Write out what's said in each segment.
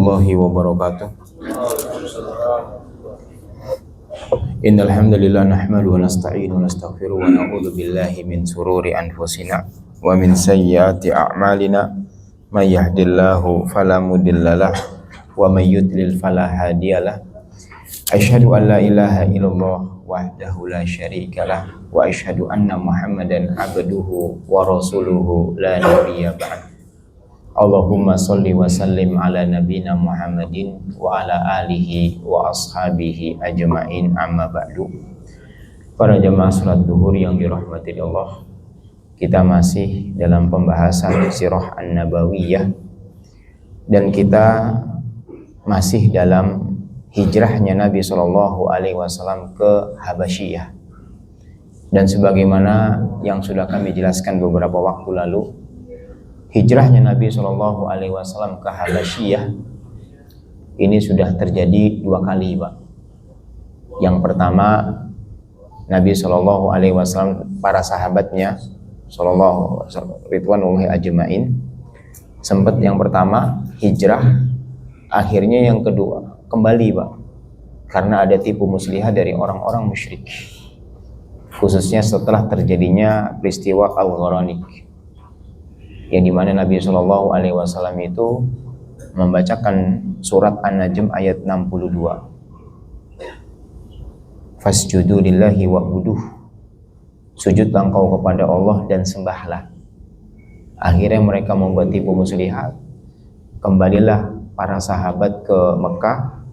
warahmatullahi wabarakatuh. Innal hamdalillah nahmaduhu wa nasta'inuhu wa nastaghfiruhu wa na'udzu billahi min sururi anfusina wa min sayyiati a'malina. May yahdihillahu fala mudhillalah wa may yudlil fala hadiyalah. Asyhadu an la ilaha illallah wahdahu la syarikalah wa asyhadu anna Muhammadan abduhu wa rasuluhu la nabiyya ba'd. Allahumma salli wa sallim ala nabina Muhammadin wa ala alihi wa ashabihi ajma'in, amma ba'du. Para jemaah salat duhur yang dirahmati Allah, kita masih dalam pembahasan sirah an-nabawiyah dan kita masih dalam hijrahnya Nabi SAW ke Habasyiyah. Dan sebagaimana yang sudah kami jelaskan beberapa waktu lalu, hijrahnya Nabi SAW ke Habasyiyah ini sudah terjadi dua kali, Pak. Yang pertama, Nabi SAW, para sahabatnya Ridwanullahi ajma'in, sempat yang pertama hijrah, akhirnya yang kedua kembali, Pak, karena ada tipu muslihat dari orang-orang musyrik, khususnya setelah terjadinya peristiwa Al-Gharanik, yang dimana Nabi SAW itu membacakan surat An-Najm ayat 62. Fasjudu lillahi wa'buduh, sujudlah engkau kepada Allah dan sembahlah. Akhirnya mereka membuat tipu muslihat, kembalilah para sahabat ke Mekah,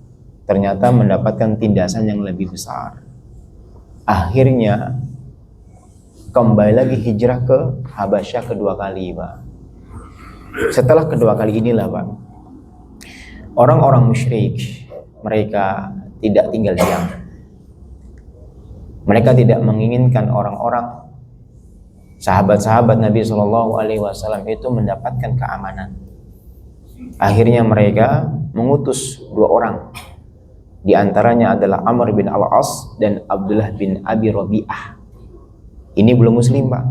ternyata mendapatkan tindasan yang lebih besar. Akhirnya kembali lagi hijrah ke Habasyah kedua kali, Pak. Setelah kedua kali inilah, Pak, orang-orang musyrik mereka tidak tinggal diam. Mereka tidak menginginkan orang-orang sahabat-sahabat Nabi SAW itu mendapatkan keamanan. Akhirnya mereka mengutus dua orang. Di antaranya adalah Amr bin Al-As dan Abdullah bin Abi Rabi'ah. Ini belum muslim, Pak.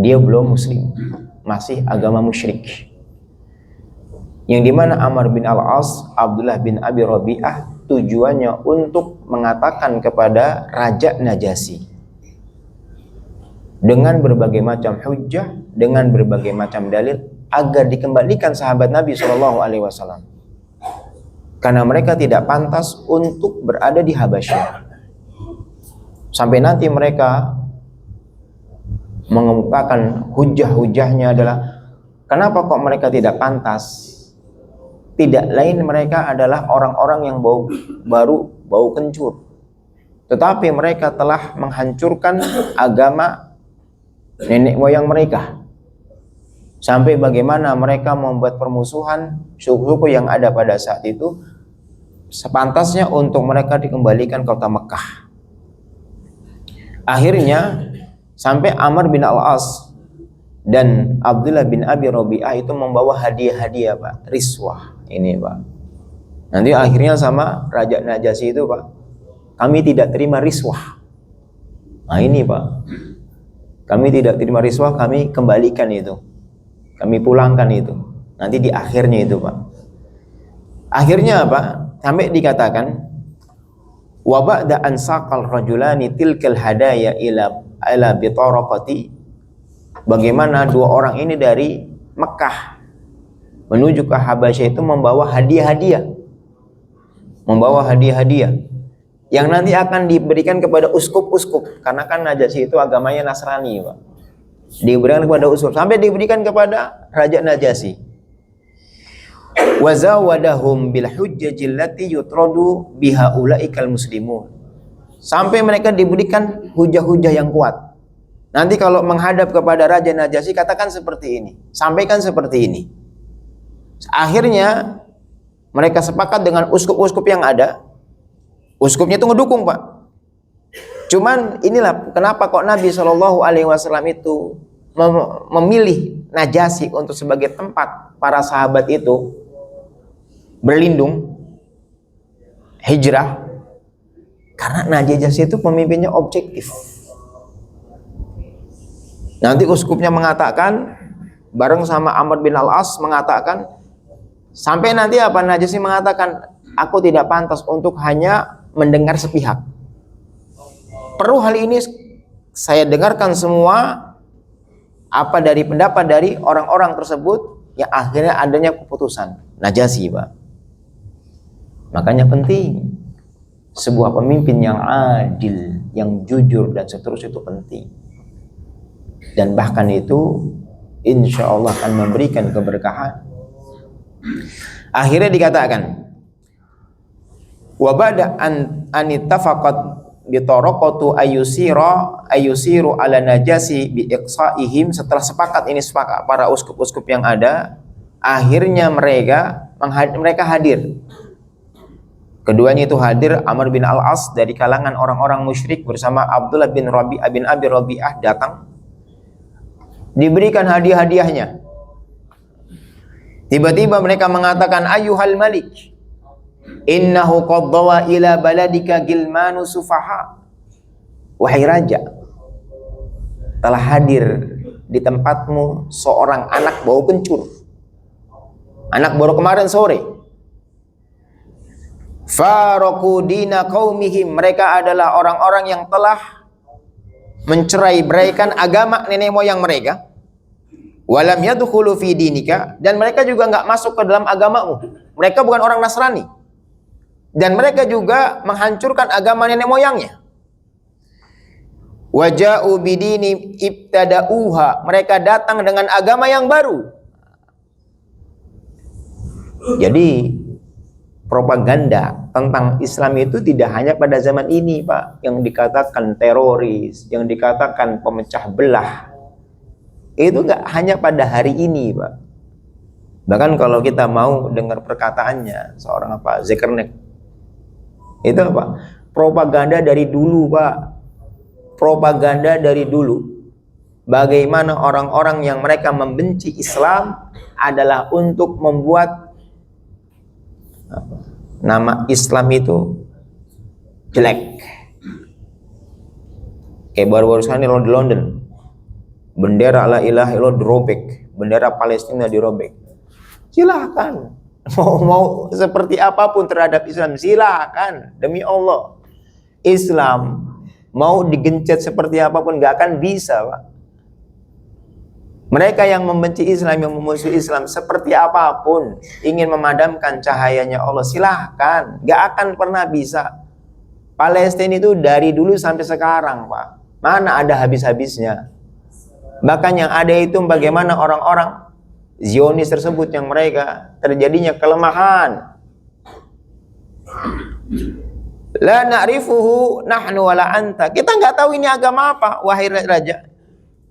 Dia belum muslim, masih agama musyrik. Yang dimana Amr bin Al-As, Abdullah bin Abi Rabi'ah tujuannya untuk mengatakan kepada Raja Najasyi dengan berbagai macam hujjah, dengan berbagai macam dalil, agar dikembalikan sahabat Nabi SAW, karena mereka tidak pantas untuk berada di Habasyah. Sampai nanti mereka mengemukakan hujah-hujahnya adalah kenapa kok mereka tidak pantas. Tidak lain mereka adalah orang-orang yang bau kencur, tetapi mereka telah menghancurkan agama nenek moyang mereka. Sampai bagaimana mereka membuat permusuhan suku-suku yang ada pada saat itu, sepantasnya untuk mereka dikembalikan ke kota Mekah. Akhirnya sampai Amr bin Al-As dan Abdullah bin Abi Rabi'ah itu membawa hadiah-hadiah, Pak, riswah ini, Pak. Nanti akhirnya sama Raja Najasyi itu, Pak, kami tidak terima riswah. Nah ini, Pak, kami tidak terima riswah, kami kembalikan itu, kami pulangkan itu. Nanti di akhirnya itu, Pak. Akhirnya apa? Sampai dikatakan wa ba'da an saqal rajulani tilkal hadaya ila bitaraqati, bagaimana dua orang ini dari Mekah menuju ke Habasyah itu membawa hadiah-hadiah, yang nanti akan diberikan kepada uskup-uskup, karena kan Najasyi itu agamanya Nasrani, Pak. Diberikan kepada uskup sampai diberikan kepada Raja Najasyi. Wa zawadahum bil hujjajil lati yutradu biha ulaikal muslimun, sampai mereka diberikan hujah-hujah yang kuat. Nanti kalau menghadap kepada Raja Najasyi katakan seperti ini, sampaikan seperti ini. Akhirnya mereka sepakat dengan uskup-uskup yang ada. Uskupnya itu ngedukung, Pak. Cuman inilah kenapa kok Nabi SAW itu memilih Najasyi untuk sebagai tempat para sahabat itu berlindung hijrah, karena Najasyi itu pemimpinnya objektif. Nanti uskupnya mengatakan bareng sama Amr bin Al-As mengatakan Sampai nanti apa? Najasyi mengatakan, aku tidak pantas untuk hanya mendengar sepihak. Perlu hal ini saya dengarkan semua apa dari pendapat dari orang-orang tersebut, yang akhirnya adanya keputusan Najasyi, Pak. Makanya penting sebuah pemimpin yang adil, yang jujur dan seterusnya itu penting. Dan bahkan itu insya Allah akan memberikan keberkahan. Akhirnya dikatakan, wa ba'da an ittafaqat bi taraqatu ayusiru ala Najasyi bi iqsaihim. Setelah sepakat para uskup-uskup yang ada, akhirnya mereka hadir. Keduanya itu hadir. Amr bin Al-As dari kalangan orang-orang musyrik bersama Abdullah bin Abi Rabi'ah datang, diberikan hadiah-hadiahnya. Tiba-tiba mereka mengatakan, ayyuhal malik, innahu qad dawa ila baladika gilmanu sufaha. Wahai raja, telah hadir di tempatmu seorang anak bau kencur. Anak baru kemarin sore. Faraku dina qaumihim, mereka adalah orang-orang yang telah mencerai-beraikan agama nenek moyang mereka. Walam yadkhulu fi dinika, dan mereka juga nggak masuk ke dalam agamamu. Mereka bukan orang Nasrani, dan mereka juga menghancurkan agama nenek moyangnya. Waja'u bidini ibtada'uha, mereka datang dengan agama yang baru. Jadi propaganda tentang Islam itu tidak hanya pada zaman ini, Pak, yang dikatakan teroris, yang dikatakan pemecah belah. Itu nggak hanya pada hari ini, Pak. Bahkan kalau kita mau dengar perkataannya seorang Zulkarnain, itu apa? Propaganda dari dulu, Pak. Propaganda dari dulu. Bagaimana orang-orang yang mereka membenci Islam adalah untuk membuat nama Islam itu jelek. Kayak baru-baru sekali di London, bendera la ilaha illallah dirobek, bendera Palestina dirobek. Silahkan mau seperti apapun terhadap Islam, silahkan, demi Allah. Islam mau digencet seperti apapun gak akan bisa, Pak. Mereka yang membenci Islam, yang memusuhi Islam, seperti apapun ingin memadamkan cahayanya Allah, silahkan, gak akan pernah bisa. Palestina itu dari dulu sampai sekarang, Pak, mana ada habis-habisnya. Bahkan yang ada itu bagaimana orang-orang Zionis tersebut yang mereka terjadinya kelemahan. La na'rifuhu nahnu wala anta. Kita nggak tahu ini agama apa, wahai raja.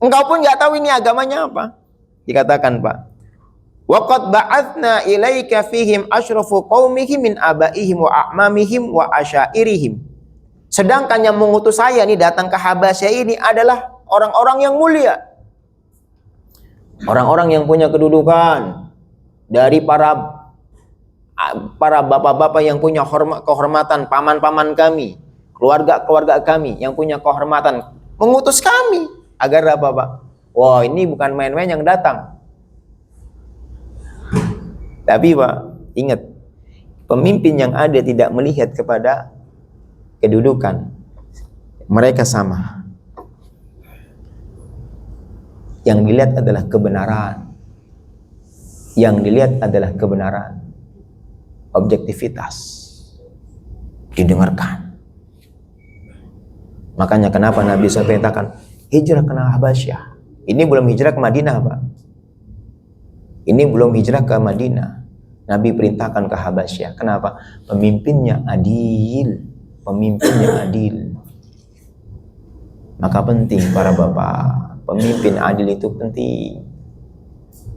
Engkau pun nggak tahu ini agamanya apa. Dikatakan, Pak, wa qad ba'atsna ilaika fihim asyrafu qaumihim min abaihim wa a'mamihim wa asyairihim. Sedangkan yang mengutus saya nih datang ke Habasyah ini adalah orang-orang yang mulia. Orang-orang yang punya kedudukan, dari para bapak-bapak yang punya kehormatan, paman-paman kami, keluarga-keluarga kami yang punya kehormatan, mengutus kami agar apa, Pak? Wah, ini bukan main-main yang datang. Tapi, Pak, ingat, pemimpin yang ada tidak melihat kepada kedudukan. Mereka sama. Yang dilihat adalah kebenaran. Yang dilihat adalah kebenaran. Objektivitas. Didengarkan. Makanya kenapa Nabi SAW perintahkan hijrah ke Habasyah. Ini belum hijrah ke Madinah, Pak. Ini belum hijrah ke Madinah. Nabi perintahkan ke Habasyah. Kenapa? Pemimpinnya adil. Pemimpinnya adil. Maka penting para bapak, pemimpin adil itu penting.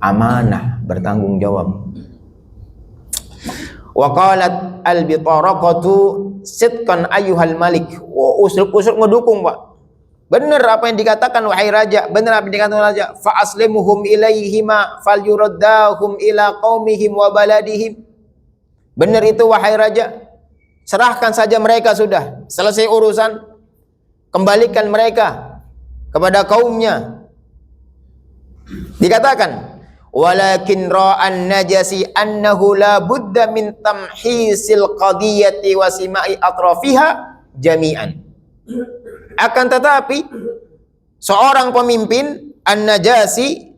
Amanah, bertanggung jawab. Wa qalat al-bitaraqatu sidqan ayyuhal malik. Usul-usul ngedukung, Pak. Benar apa yang dikatakan wahai raja, benar apa yang dikatakan raja. Fa aslimuhum ilaihima falyuraddahum ila qaumihim wa baladihim. Benar itu wahai raja. Serahkan saja mereka, sudah selesai urusan. Kembalikan mereka kepada kaumnya. Dikatakan walakin ra'an najasi annahu la budda min tamhisil qadiyati wa sima'i atrafiha jami'an. Akan tetapi seorang pemimpin an-Najasi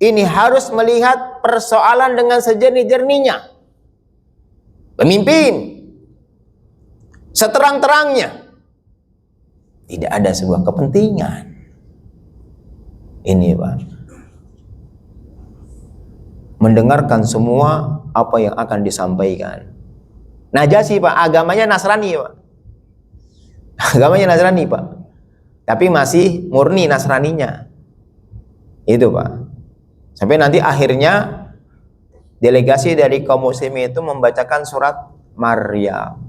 ini harus melihat persoalan dengan sejernih-jernihnya. Pemimpin seterang-terangnya, tidak ada sebuah kepentingan. Ini Pak, mendengarkan semua apa yang akan disampaikan. Najasi Pak, agamanya Nasrani Pak. Agamanya Nasrani Pak, tapi masih murni Nasraninya. Itu Pak. Sampai nanti akhirnya delegasi dari kaum muslimin itu membacakan surat Maryam,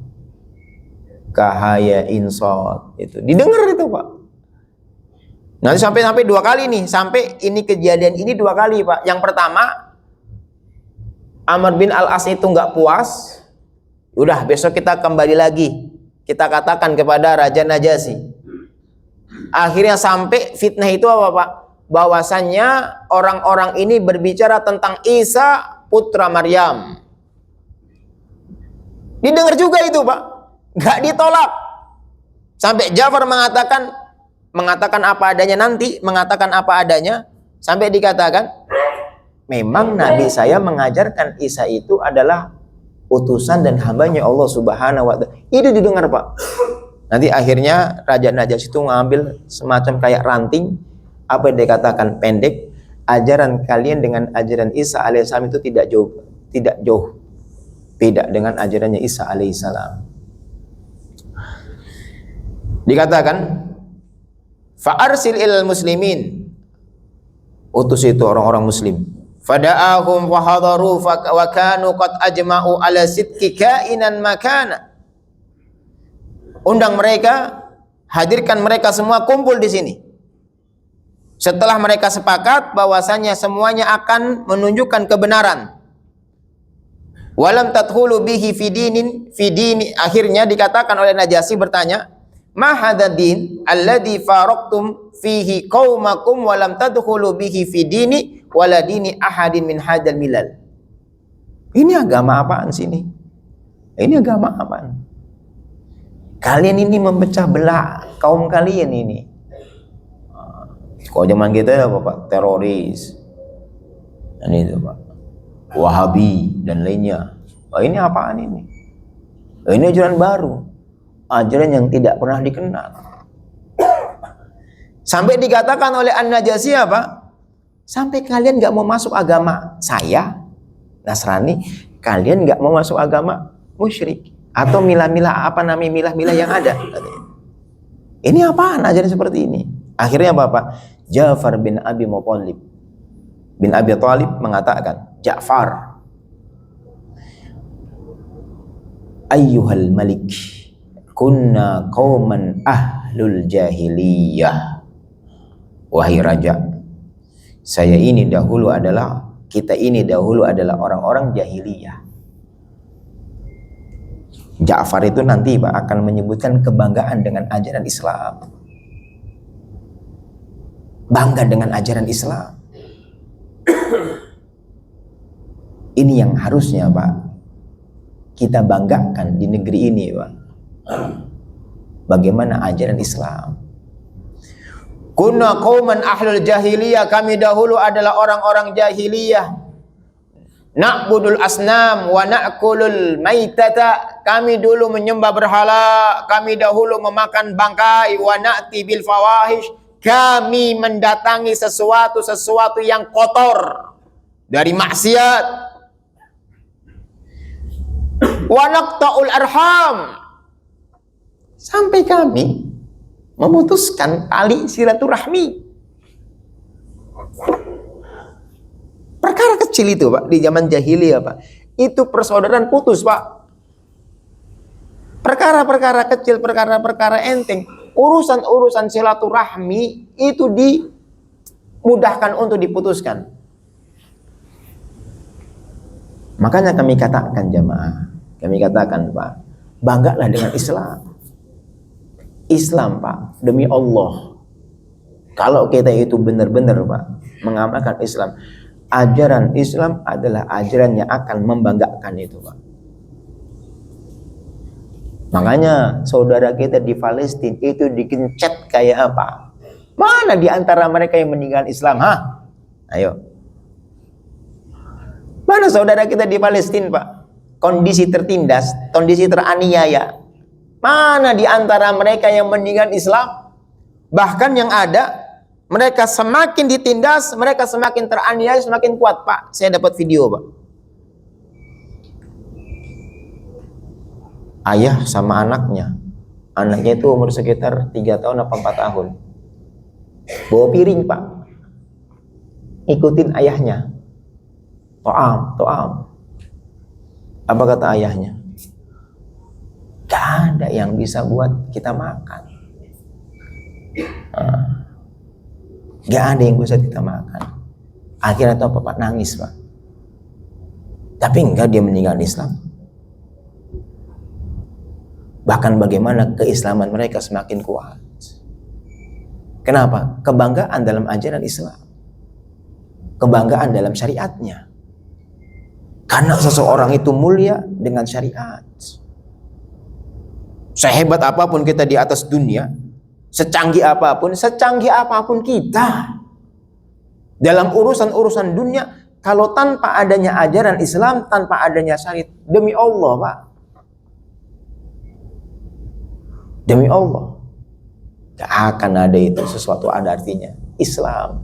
Kahaya Insot, itu didengar itu Pak. Nanti sampai 2 kali nih, sampai ini kejadian ini 2 kali Pak. Yang pertama, Amr bin Al-As itu nggak puas, udah besok kita kembali lagi, kita katakan kepada Raja Najasi. Akhirnya sampai fitnah itu apa Pak? Bahwasannya orang-orang ini berbicara tentang Isa putra Maryam. Didengar juga itu Pak, nggak ditolak. Sampai Ja'far mengatakan apa adanya nanti, mengatakan apa adanya, sampai dikatakan memang Nabi saya mengajarkan Isa itu adalah utusan dan hambanya Allah Subhanahu wa ta'ala. Itu didengar Pak. Nanti akhirnya Raja Najasyi itu ngambil semacam kayak ranting, apa yang dikatakan pendek, ajaran kalian dengan ajaran Isa alaihissalam itu tidak jauh beda dengan ajarannya Isa alaihissalam. Dikatakan fa'arsil ilal muslimin, utus itu orang-orang muslim, fada'ahum wa hadaru wa kanu qad ajma'u ala sidqi kainan makana. Undang mereka, hadirkan mereka semua kumpul di sini. Setelah mereka sepakat bahwasanya semuanya akan menunjukkan kebenaran. Walam tadkhulu bihi fi dini, akhirnya dikatakan oleh Najasyi bertanya, ma hadzal din alladzi faraqtum fihi qaumakum walam tadkhulu bihi fi dini wala dini ahadin min hadzal milal. Ini agama apaan sini? Ini agama apaan? Kalian ini memecah belah kaum kalian ini. Kalau zaman kita ya Pak, teroris. Dan itu Pak, Wahabi dan lainnya. Oh, ini apaan ini? Oh, ini ajaran baru. Ajaran yang tidak pernah dikenal. Sampai dikatakan oleh An-Najasyi apa? Sampai kalian gak mau masuk agama saya, Nasrani, kalian gak mau masuk agama musyrik. Atau milah-milah, apa namanya milah-milah yang ada. Ini apaan ajaran seperti ini? Akhirnya Bapak Ja'far bin Abi Thalib mengatakan, Ja'far, ayyuhal malik, kunna qauman ahlul jahiliyah. Wahai raja, kita ini dahulu adalah orang-orang jahiliyah. Ja'far itu nanti Pak akan menyebutkan kebanggaan dengan ajaran Islam. Bangga dengan ajaran Islam. Ini yang harusnya Pak kita banggakan di negeri ini Pak. Bagaimana ajaran Islam. Kunna qauman ahlul jahiliyah, kami dahulu adalah orang-orang jahiliyah. Na'budul asnam wa na'kulul maitata, kami dulu menyembah berhala, kami dahulu memakan bangkai, wa na'ti bil fawahish, kami mendatangi sesuatu yang kotor dari maksiat. Wa naqta'ul arham, sampai kami memutuskan tali silaturahmi. Perkara kecil itu Pak, di zaman jahiliyah Pak, itu persaudaraan putus Pak. Perkara-perkara kecil, perkara-perkara enteng, urusan-urusan silaturahmi itu dimudahkan untuk diputuskan. Makanya kami katakan jamaah, kami katakan Pak, banggalah dengan Islam. Islam Pak, demi Allah, kalau kita itu benar-benar Pak mengamalkan Islam, Ajaran Islam adalah ajaran yang akan membanggakan itu, Pak. Makanya saudara kita di Palestina itu digencet kayak apa? Mana di antara mereka yang meninggal Islam? Ayo. Mana saudara kita di Palestina, Pak? Kondisi tertindas, kondisi teraniaya. Mana di antara mereka yang meninggal Islam? Bahkan yang ada, mereka semakin ditindas, mereka semakin teraniaya, semakin kuat, Pak. Saya dapat video, Pak. Ayah sama anaknya. Anaknya itu umur sekitar 3 tahun atau 4 tahun. Bawa piring, Pak. Ikutin ayahnya. To'am. Apa kata ayahnya? Gak ada yang bisa buat kita makan. Gak ada yang bisa kita makan. Akhirnya itu Pak nangis, Pak. Tapi enggak, dia meninggal Islam. Bahkan bagaimana keislaman mereka semakin kuat. Kenapa? Kebanggaan dalam ajaran Islam. Kebanggaan dalam syariatnya. Karena seseorang itu mulia dengan syariat. Sehebat apapun kita di atas dunia, secanggih apapun kita dalam urusan-urusan dunia, kalau tanpa adanya ajaran Islam, tanpa adanya syariat, demi Allah, Pak. Demi Allah, gak akan ada itu sesuatu ada artinya. Islam.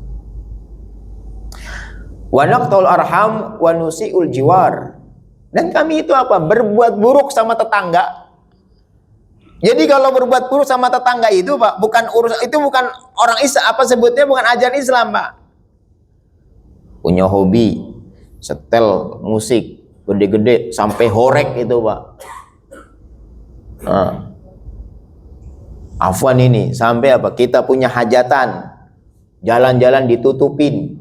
Wa naqtul arham wa nusiul jiwar. Dan kami itu apa? Berbuat buruk sama tetangga. Jadi kalau berbuat buruk sama tetangga itu, Pak, bukan urusan, itu bukan orang Islam, apa sebutnya, bukan ajaran Islam, Pak. Punya hobi setel musik gede-gede sampai horek itu, Pak. Afwan ini sampai apa? Kita punya hajatan, jalan-jalan ditutupin,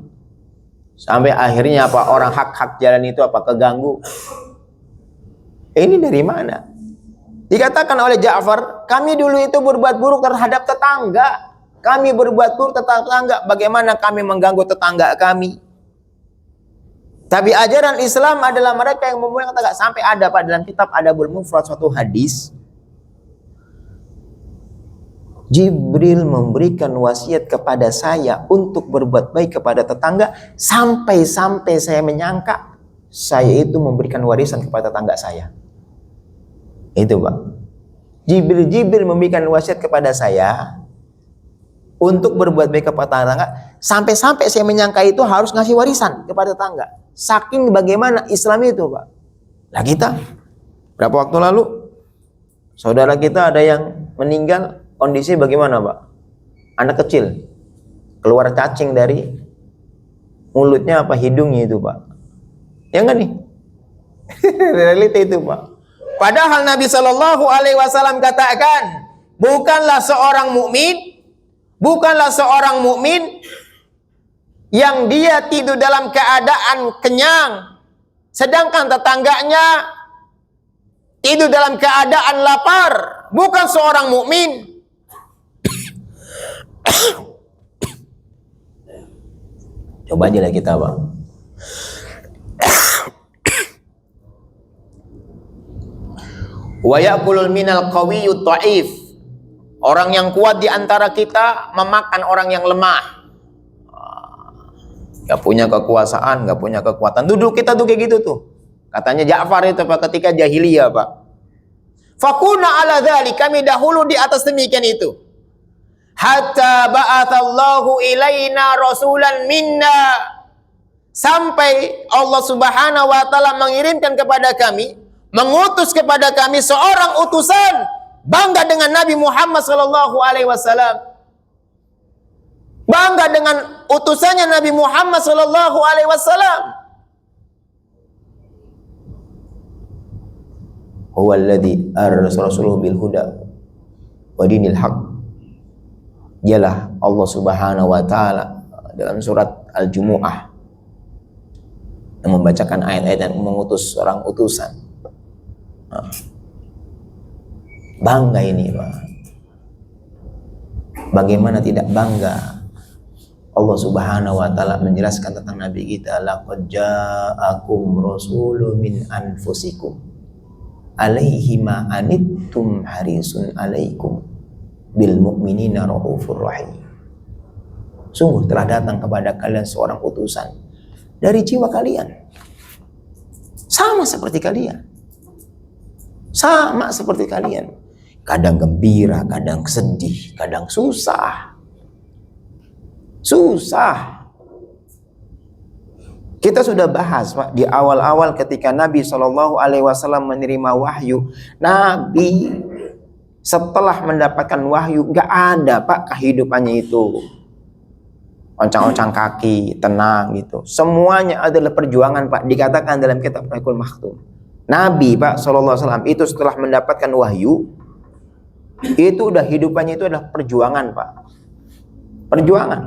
sampai akhirnya apa? Orang hak-hak jalan itu apa? Keganggu. Ini dari mana? Dikatakan oleh Ja'far, kami dulu itu berbuat buruk terhadap tetangga. Kami berbuat buruk terhadap tetangga. Bagaimana kami mengganggu tetangga kami? Tapi ajaran Islam adalah mereka yang memuliakan tetangga. Sampai ada, Pak, dalam kitab Adabul Mufrad suatu hadis, Jibril memberikan wasiat kepada saya untuk berbuat baik kepada tetangga, sampai-sampai saya menyangka saya itu memberikan warisan kepada tetangga saya. Itu, Pak. Jibril memberikan wasiat kepada saya untuk berbuat baik kepada tetangga, sampai-sampai saya menyangka itu harus ngasih warisan kepada tetangga. Saking bagaimana Islam itu, Pak. Nah kita, berapa waktu lalu saudara kita ada yang meninggal. Kondisi bagaimana, Pak? Anak kecil keluar cacing dari mulutnya apa hidungnya itu, Pak. Ya enggak nih? Realita itu, Pak. Padahal Nabi Shallallahu Alaihi Wasallam katakan, bukanlah seorang mukmin yang dia tidur dalam keadaan kenyang, sedangkan tetangganya tidur dalam keadaan lapar. Bukan seorang mukmin. Coba aja lah kita, Bang. Wa ya'kulul minal qawiyyu dha'if. Orang yang kuat di antara kita memakan orang yang lemah. Gak punya kekuasaan, gak punya kekuatan. Duduk kita tuh kayak gitu tuh. Katanya Ja'far itu, Pak, ketika jahiliyah, Pak. Fakuna ala dzalik, kami dahulu di atas demikian itu. Hatta ba'atsallahu ilaina rasulan minna, sampai Allah Subhanahu wa taala mengirimkan kepada kami, mengutus kepada kami seorang utusan, bangga dengan Nabi Muhammad sallallahu alaihi wasallam. Bangga dengan utusannya Nabi Muhammad sallallahu alaihi wasallam. Huwa alladzi arsala rasulahu bil huda wa dinil haqq. Dialah Allah Subhanahu wa taala dalam surat Al-Jumu'ah yang membacakan ayat-ayat dan mengutus seorang utusan. Bangga ini, Pak. Bagaimana tidak bangga Allah Subhanahu wa taala menjelaskan tentang nabi kita, laqad ja'akum rasulun min anfusikum alaihi ma anittum harisun alaikum bil mu'minina raufur rahim. Sungguh telah datang kepada kalian seorang utusan dari jiwa kalian, sama seperti kalian, sama seperti kalian. Kadang gembira, kadang sedih, kadang susah. Kita sudah bahas Pak, di awal-awal ketika Nabi SAW menerima wahyu. Nabi setelah mendapatkan wahyu gak ada Pak kehidupannya itu oncang-oncang kaki, tenang gitu. Semuanya adalah perjuangan Pak. Dikatakan dalam kitab Rahiqul Maktum, Nabi Pak SAW itu setelah mendapatkan wahyu, itu udah hidupannya itu adalah perjuangan Pak. Perjuangan.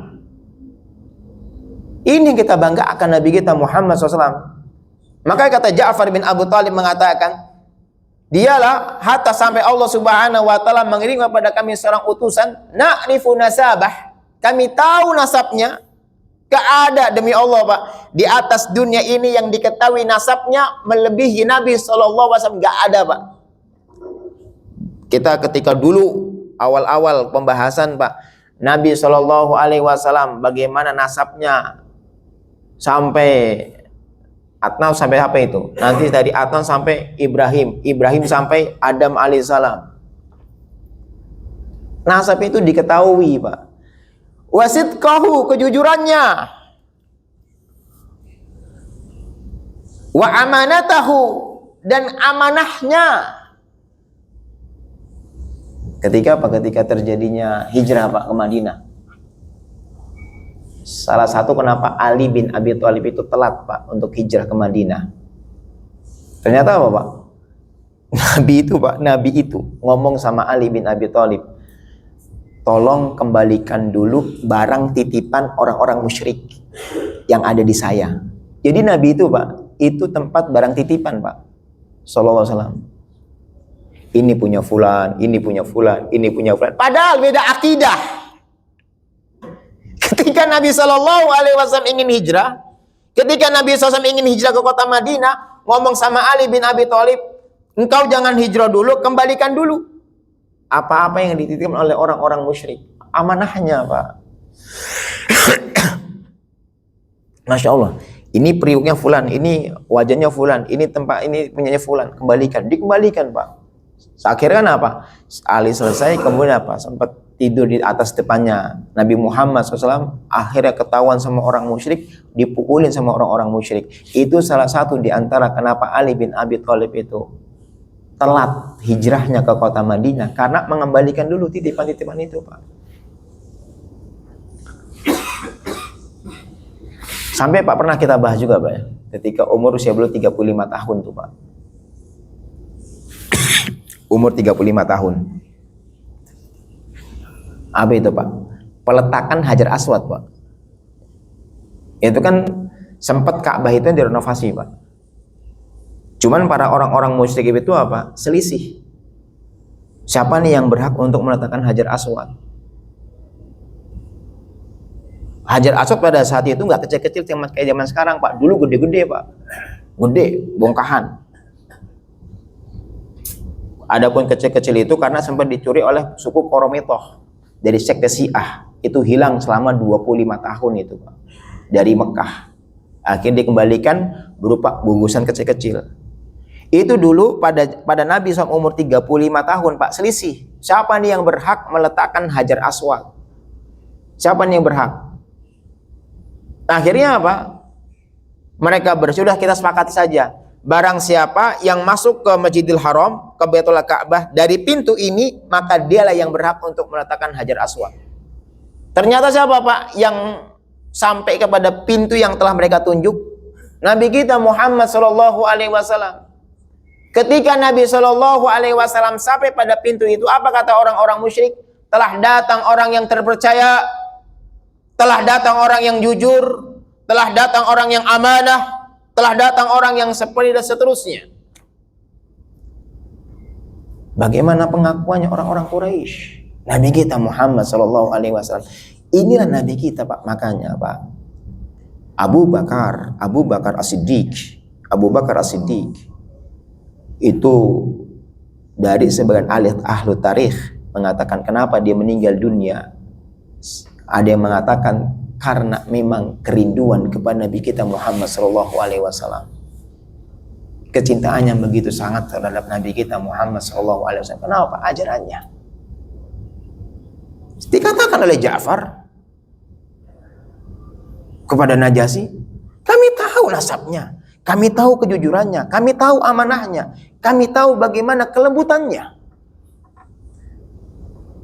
Ini yang kita bangga akan Nabi kita Muhammad SAW. Maka kata Ja'far bin Abu Thalib mengatakan, dialah hatta sampai Allah Subhanahu wa taala mengirim kepada kami seorang utusan, na'rifu nasabah. Kami tahu nasabnya. Gak ada demi Allah Pak, di atas dunia ini yang diketahui nasabnya melebihi Nabi SAW. Gak ada Pak. Kita ketika dulu awal-awal pembahasan Pak, Nabi SAW bagaimana nasabnya sampai Adnan sampai apa itu? Nanti dari Adnan sampai Ibrahim, Ibrahim sampai Adam alaihissalam. Nasab itu diketahui Pak. Wasidqahu, kejujurannya. Wa amanatahu, dan amanahnya. Ketika apa? Ketika terjadinya hijrah Pak ke Madinah. Salah satu kenapa Ali bin Abi Thalib itu telat Pak untuk hijrah ke Madinah. Ternyata apa Pak? Nabi itu ngomong sama Ali bin Abi Thalib, tolong kembalikan dulu barang titipan orang-orang musyrik yang ada di saya. Jadi Nabi itu Pak, itu tempat barang titipan Pak, sallallahu alaihi wasallam. Ini punya fulan, ini punya fulan, ini punya fulan. Padahal beda akidah. Ketika Nabi SAW ingin hijrah, ketika Nabi SAW ingin hijrah ke kota Madinah, ngomong sama Ali bin Abi Thalib, engkau jangan hijrah dulu, kembalikan dulu apa-apa yang dititipkan oleh orang-orang musyrik. Amanahnya Pak. Masya Allah. Ini periuknya fulan, ini wajahnya fulan, ini tempat ini punyanya fulan, kembalikan. Dikembalikan Pak. Akhirnya apa? Ali selesai, kemudian apa? Sempat tidur di atas depannya Nabi Muhammad SAW. Akhirnya ketahuan sama orang musyrik, dipukulin sama orang-orang musyrik. Itu salah satu di antara kenapa Ali bin Abi Thalib itu telat hijrahnya ke kota Madinah, karena mengembalikan dulu titipan-titipan itu Pak. Sampai Pak pernah kita bahas juga Pak ya, ketika umur usia beliau 35 tahun tuh Pak. Umur 35 tahun. Apa itu Pak? Peletakan Hajar Aswad Pak. Itu kan sempat Ka'bah itu direnovasi Pak. Cuman para orang-orang musyrik itu apa? Selisih. Siapa nih yang berhak untuk meletakkan Hajar Aswad? Hajar Aswad pada saat itu nggak kecil-kecil kayak zaman sekarang Pak. Dulu gede-gede Pak. Gede, bongkahan. Adapun kecil-kecil itu karena sempat dicuri oleh suku Qoromitoh dari sekte Syiah. Itu hilang selama 25 tahun itu Pak. Dari Mekah. Akhirnya dikembalikan berupa gugusan kecil-kecil. Itu dulu pada Nabi SAW umur 35 tahun Pak, selisih. Siapa nih yang berhak meletakkan Hajar Aswad? Siapa nih yang berhak? Akhirnya apa? Mereka sudah kita sepakati saja. Barang siapa yang masuk ke Masjidil Haram, ke Baitul Ka'bah dari pintu ini, maka dialah yang berhak untuk meletakkan Hajar Aswad. Ternyata siapa Pak yang sampai kepada pintu yang telah mereka tunjuk? Nabi kita Muhammad SAW. Ketika Nabi SAW sampai pada pintu itu, apa kata orang-orang musyrik? Telah datang orang yang terpercaya, telah datang orang yang jujur, telah datang orang yang amanah, telah datang orang yang seperti dan seterusnya. Bagaimana pengakuannya orang-orang Quraisy? Nabi kita Muhammad SAW Inilah Nabi kita, Pak. Makanya, Pak, Abu Bakar As-Siddiq itu dari sebagian ahlu tarikh mengatakan kenapa dia meninggal dunia. Ada yang mengatakan karena memang kerinduan kepada Nabi kita Muhammad sallallahu alaihi wasallam. Kecintaannya begitu sangat terhadap Nabi kita Muhammad sallallahu alaihi wasallam. Kenapa? Ajarannya. Dikatakan oleh Ja'far kepada Najasyi, kami tahu nasabnya, kami tahu kejujurannya, kami tahu amanahnya, kami tahu bagaimana kelembutannya.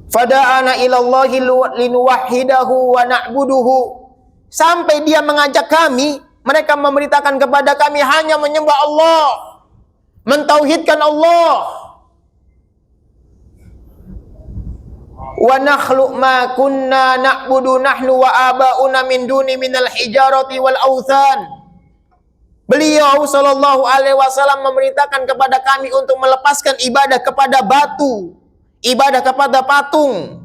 Fada'ana ilallahi linuwahhidahu wa na'buduhu. Sampai dia mengajak kami, mereka memberitakan kepada kami hanya menyembah Allah, mentauhidkan Allah. Wa nakhluq ma kunna na'budu nahnu wa aba'una min duni minal hijarati wal authan. Beliau sallallahu alaihi wasallam memberitakan kepada kami untuk melepaskan ibadah kepada batu, ibadah kepada patung.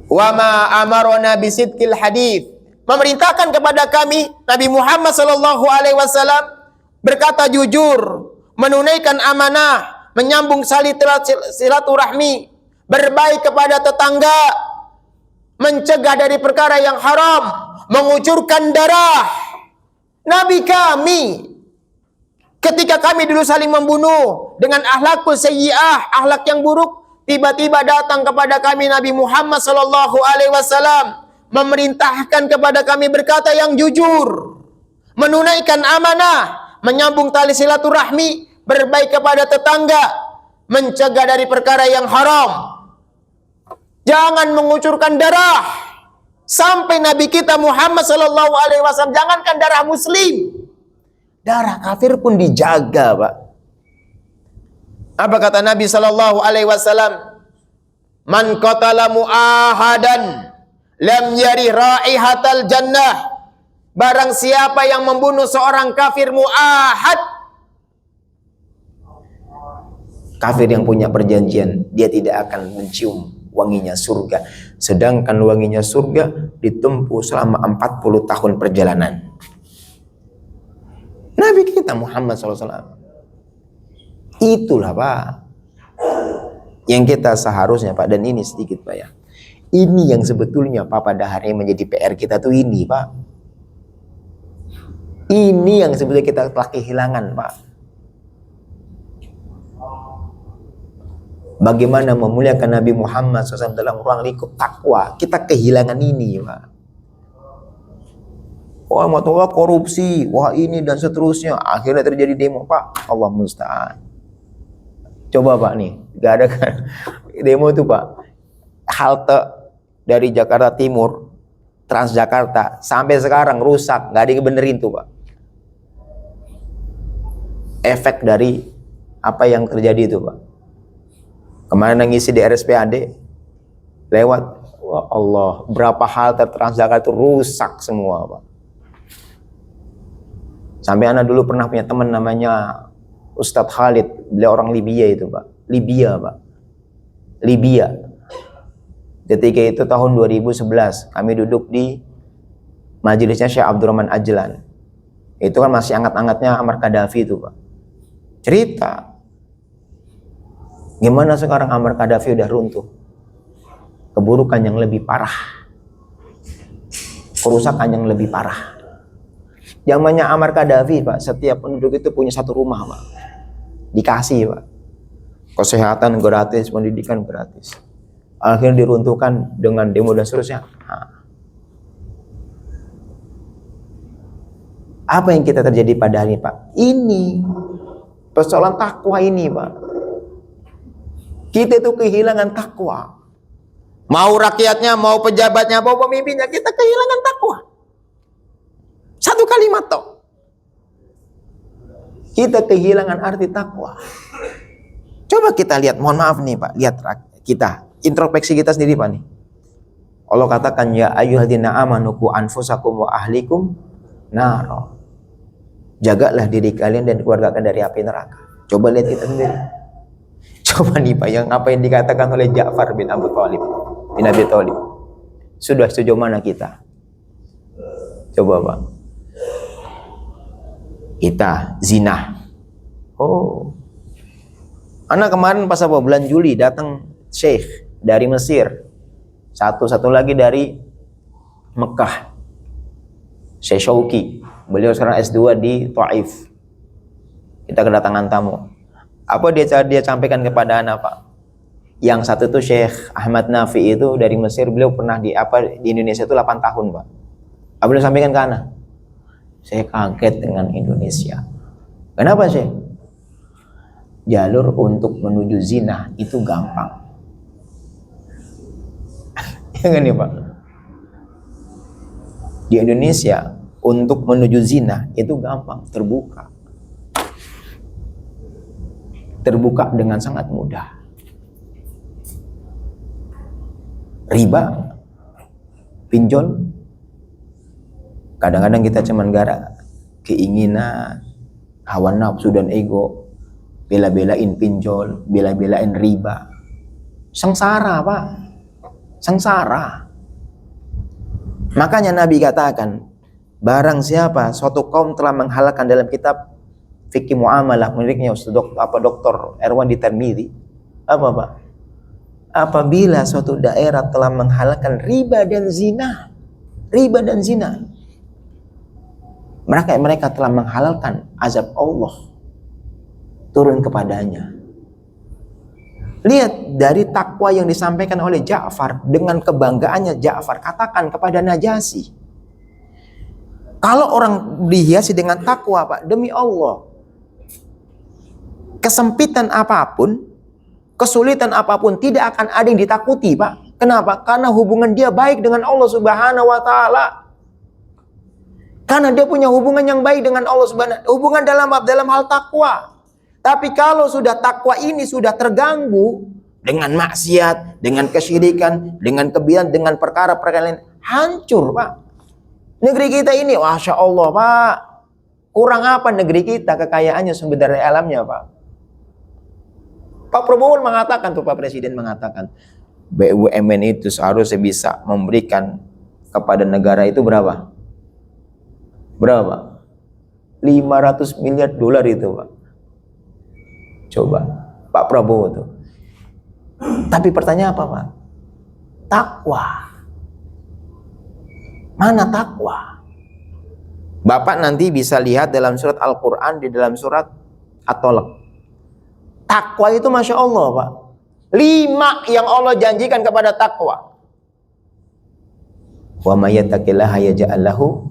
Wa ma amarona bisidqil hadits. Memerintahkan kepada kami Nabi Muhammad sallallahu alaihi wasallam berkata jujur, menunaikan amanah, menyambung silaturahmi, berbaik kepada tetangga, mencegah dari perkara yang haram, mengucurkan darah. Nabi kami ketika kami dulu saling membunuh dengan akhlakul sayyi'ah, akhlak yang buruk, tiba-tiba datang kepada kami Nabi Muhammad sallallahu alaihi wasallam memerintahkan kepada kami berkata yang jujur, menunaikan amanah, menyambung tali silaturahmi, berbaik kepada tetangga, mencegah dari perkara yang haram, jangan mengucurkan darah. Sampai Nabi kita Muhammad sallallahu alaihi wasallam, jangankan darah muslim, darah kafir pun dijaga, Pak. Apa kata Nabi sallallahu alaihi wasallam? Man qatala mu'ahadan lam yari raihatal jannah. Barang siapa yang membunuh seorang kafir mu'ahad, kafir yang punya perjanjian, dia tidak akan mencium wanginya surga. Sedangkan wanginya surga ditempuh selama 40 tahun perjalanan. Nabi kita Muhammad SAW. Itulah, Pak, yang kita seharusnya, Pak, dan ini sedikit, Pak, ya. Ini yang sebetulnya, Pak, pada hari ini menjadi PR kita tuh ini, Pak. Ini yang sebetulnya kita telah kehilangan, Pak. Bagaimana memuliakan Nabi Muhammad SAW dalam ruang lingkup takwa. Kita kehilangan ini, Pak. Wah, wah, korupsi, wah ini dan seterusnya. Akhirnya terjadi demo, Pak. Allah musta'an. Coba, Pak, nih, gak ada kan demo itu, Pak. Halte dari Jakarta Timur, Transjakarta, sampai sekarang rusak, gak ada yang benerin tuh, Pak. Efek dari apa yang terjadi itu, Pak. Kemarin ngisi di RSPAD, lewat, wah Allah, berapa halte Transjakarta itu rusak semua, Pak. Sampai anak dulu pernah punya teman namanya Ustadz Khalid, beliau orang Libya itu, Pak. Libya, Pak. Libya. Ketika itu tahun 2011, kami duduk di majelisnya Syekh Abdurrahman Ajlan. Itu kan masih anget-angetnya Ammar Gaddafi itu, Pak. Cerita gimana sekarang Ammar Gaddafi udah runtuh. Keburukan yang lebih parah, kerusakan yang lebih parah. Zamannya Ammar Gaddafi, Pak, setiap penduduk itu punya satu rumah, Pak. Dikasih, Pak. Kesehatan gratis, pendidikan gratis. Akhirnya diruntuhkan dengan demo dan seterusnya. Apa yang kita terjadi pada hari ini, Pak? Ini persoalan takwa ini, Pak. Kita itu kehilangan takwa. Mau rakyatnya, mau pejabatnya, mau pemimpinnya, kita kehilangan takwa. Satu kalimat toh. Kita kehilangan arti takwa. Coba kita lihat, mohon maaf nih, Pak, lihat kita, introspeksi kita sendiri, Pak, nih. Allah katakan, ya ayyuhalladzina amanu qu anfusakum wa ahlikum nar. Jagalah diri kalian dan keluarga kalian dari api neraka. Coba lihat kita sendiri. Coba nih Pak, yang apa yang dikatakan oleh Ja'far bin Abi Thalib. Sudah sejauh mana kita? Coba Pak. Kita zina. Oh. Anak kemarin pas apa bulan Juli datang Syekh dari Mesir. Satu lagi dari Mekah. Syekh Syauqi. Beliau sekarang S2 di Taif. Kita kedatangan tamu. Apa dia sampaikan kepada anak Pak? Yang satu tuh Syekh Ahmad Nafi itu dari Mesir, beliau pernah di Indonesia itu 8 tahun Pak. Beliau sampaikan ke anak, saya kaget dengan Indonesia. Kenapa Syekh? Jalur untuk menuju zina itu gampang. Ya kan ya Pak? Di Indonesia untuk menuju zina itu gampang, terbuka dengan sangat mudah. Riba, pinjol, kadang-kadang kita cuman gara keinginan, hawa nafsu dan ego, bela-belain pinjol, bela-belain riba. Sengsara Pak, sengsara. Makanya Nabi katakan, barang siapa suatu kaum telah menghalalkan dalam kitab fikih muamalah miliknya Dr. Erwan di Tirmidzi, apa Pak? Apabila suatu daerah telah menghalalkan riba dan zina, mereka telah menghalalkan azab Allah turun kepadanya. Lihat dari takwa yang disampaikan oleh Ja'far, dengan kebanggaannya Ja'far katakan kepada Najasyi, kalau orang dihiasi dengan takwa Pak, demi Allah, kesempitan apapun, kesulitan apapun tidak akan ada yang ditakuti Pak. Kenapa? Karena hubungan dia baik dengan Allah Subhanahu wa Ta'ala. Karena dia punya hubungan yang baik dengan Allah Subhanahu, hubungan dalam hal takwa. Tapi kalau sudah takwa ini sudah terganggu dengan maksiat, dengan kesyirikan, dengan kebiasaan, dengan perkara-perkara lain, hancur Pak. Negeri kita ini, Masya Allah Pak, kurang apa negeri kita kekayaannya, sumber daya alamnya Pak. Pak Prabowo mengatakan tuh, Pak Presiden mengatakan, BUMN itu seharusnya bisa memberikan kepada negara itu berapa? 500 miliar dolar itu Pak. Coba Pak Prabowo tuh. Tapi pertanyaan apa Pak? Takwa. Mana takwa? Bapak nanti bisa lihat dalam surat Al-Quran, di dalam surat At-Tolak. Takwa itu Masya Allah Pak, 5 yang Allah janjikan kepada takwa. Wa may yattaqillaha yaj'al lahu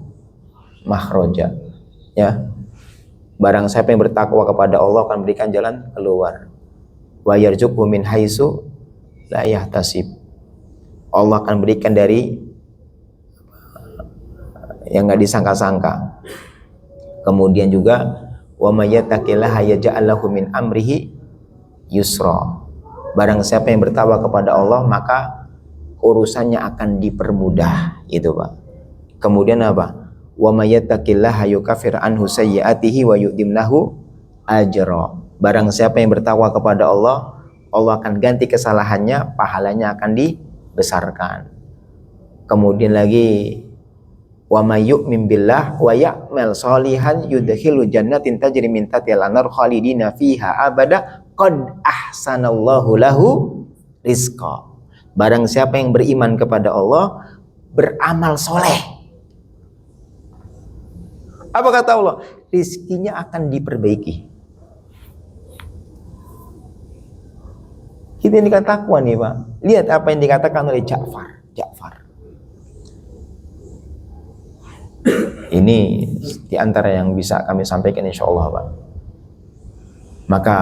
makhraja. Ya. Barang siapa yang bertakwa kepada Allah akan berikan jalan keluar. Wa yarzuqhu min haitsu la yahtasib. Allah akan berikan dari yang enggak disangka-sangka. Kemudian juga wa may yattaqillaha yaj'al lahu min amrihi yusra. Barang siapa yang bertakwa kepada Allah maka urusannya akan dipermudah, itu Pak. Kemudian apa? Wa may yattaqillaha yukaffir anhu sayyi'atihi wa yu'tim lahu ajra. Barang siapa yang bertakwa kepada Allah, Allah akan ganti kesalahannya, pahalanya akan dibesarkan. Kemudian lagi wa may yu'min billah wa ya'mal shalihan yudkhilu jannatin tajri min tahtiha al-anhar khalidina fiha abada qad ahsanallahu lahu rizqa. Barang siapa yang beriman kepada Allah, beramal soleh, apa kata Allah? Rizkinya akan diperbaiki. Kita ini kan takwa nih Pak. Lihat apa yang dikatakan oleh Ja'far. Ini diantara yang bisa kami sampaikan insya Allah Pak. Maka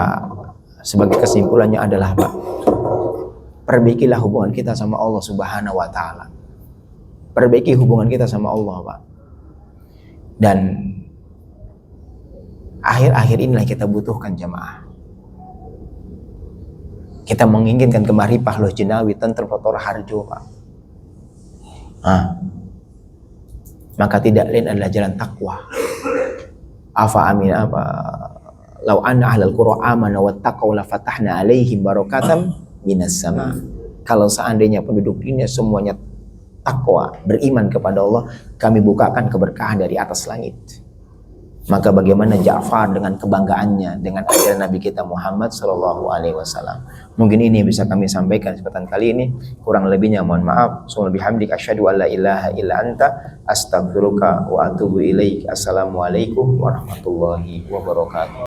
sebagai kesimpulannya adalah Pak, perbaikilah hubungan kita sama Allah Subhanahu wa Ta'ala. Perbaiki hubungan kita sama Allah Pak. Dan akhir-akhir inilah kita butuhkan jamaah. Kita menginginkan kemari pahloh jenawi tentrem kotor harjo Pak. Maka tidak lain adalah jalan takwa. lau anna ahlal qura amana wattaqau la fatahna alaihim barakatam minas sama. Kalau seandainya penduduk dunia semuanya takwa, beriman kepada Allah, kami bukakan keberkahan dari atas langit. Maka bagaimana Ja'far dengan kebanggaannya dengan ajaran Nabi kita Muhammad Sallallahu Alaihi Wasallam. Mungkin ini yang bisa kami sampaikan kesempatan kali ini. Kurang lebihnya mohon maaf. Subhanallah bihamdik asyhadu an la ilaha illa anta astaghfiruka wa atubu ilaik. Assalamualaikum warahmatullahi wabarakatuh.